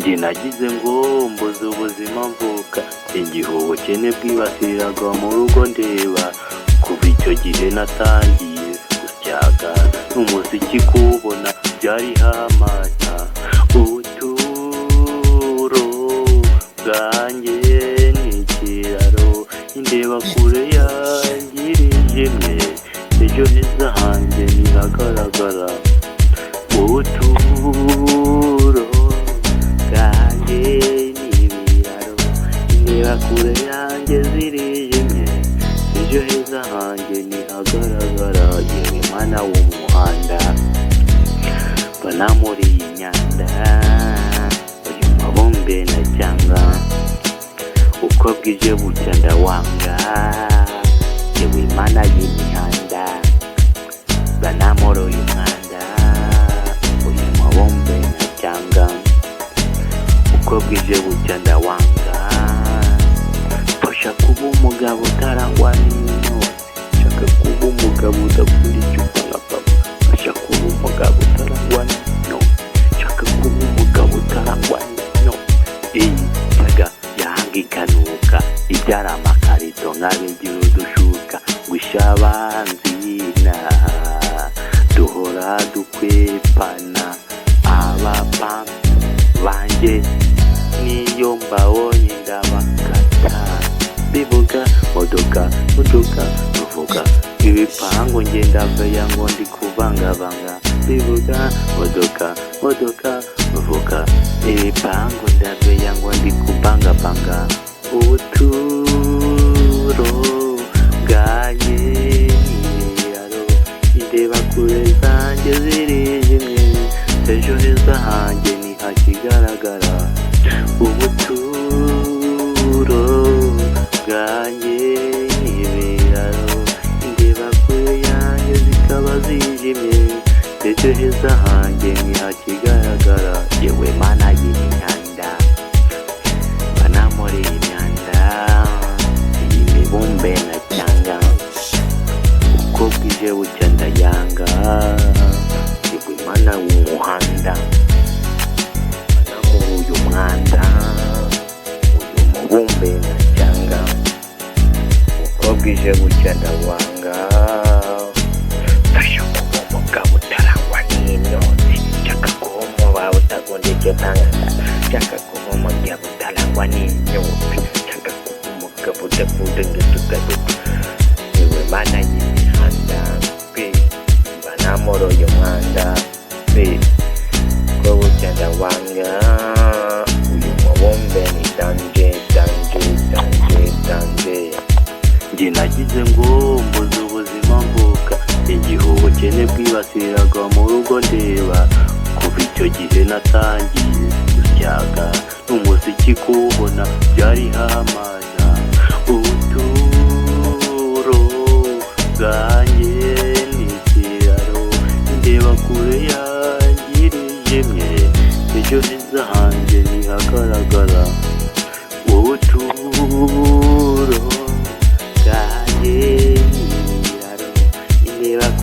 Njye nagize ngo mbuze ubuzima mvuka, igihe ubukene bwibasiraga mu rugo ndeba, kuva icyo gihe natangiye gusyaga n'umuziki kuwubona byariho amata. Ubuturo bwanjye ni ikiraro, indeba kure yanjye irijimye, ejo heza hanjye ntihagaragara. Ubuturo bwanjye ni ibiraro, indeba kure yanjye zirijimye, ejo heza hanjye ntihagaragara. Yewe mwana w'umuhanda, mbona muri iyi myanda, uyu mabombe na cyanga, uko bwije bucya ndawanga. Yewe mana y'imihanda, mbona muri uyu mwanda, uyu mabombe na cyanga, uko bwije bucya ndawanga. Fasha kuba umugabo utarangwa n'intore, shaka kuba umugabo udakunda icyupa nka papa. Fasha kuba umugabo utarangwa n'intore, shaka kuba umugabo utarangwa n'intore. Iyi saga yahanga ikanuka, ibyara amakarito nk'abigira udushuka, gusha abanzina duhora dukwepana. Abapampa banjye niyo mbabonye ndabakata, bivuga modoka bavuga ibipangu ngenda veya ngo ndi kuvangavanga. Bivuga modoka bavuga ibipangu ndaveya ngo ndi kuvangavanga. Ubuturo bwanjye ni ibiraro, indeba kure zanjye zirijimye, ejo heza hanjye ntihakigaragara. Ubuturo bwanjye ni ibiraro, indeba kure yanjye zikaba zijimye, ejo heza hanjye ntihakigaragara. Yewe mana y'imihanda, mbona muri iyi myanda, iyi mibumbe na cyanga, uko bwije bucya ndayanga. Yewe mana w'umuhanda, mbona muri uyu mwanda, uyu mubumbe na cyanga, uko bwije bucya ndawanga. Fasha kuba umugabo utarangwa n'intore, shaka kuba umugabo utagondeka ntangana, shaka kuba umugabo utarangwa n'intore, shaka kuba umugabo udakunda ingeso. Yewe mana y'imihanda pe, mbona muri uyu mwanda pe, uko bucya ndawanga. Uyu mubumbe ni danje. Njye nagize ngo mbuze ubuzima mvuka, igihe ubukene bwibasiraga mu rugo ndeba, kuva icyo gihe natangiye gusyaga n'umuziki kuwubona byariho amata. Ubuturo bwanjye ni ikiraro, indeba kure yanjye irijimye, ejo heza hanjye ntihagaragara. Ubuturo bwanjye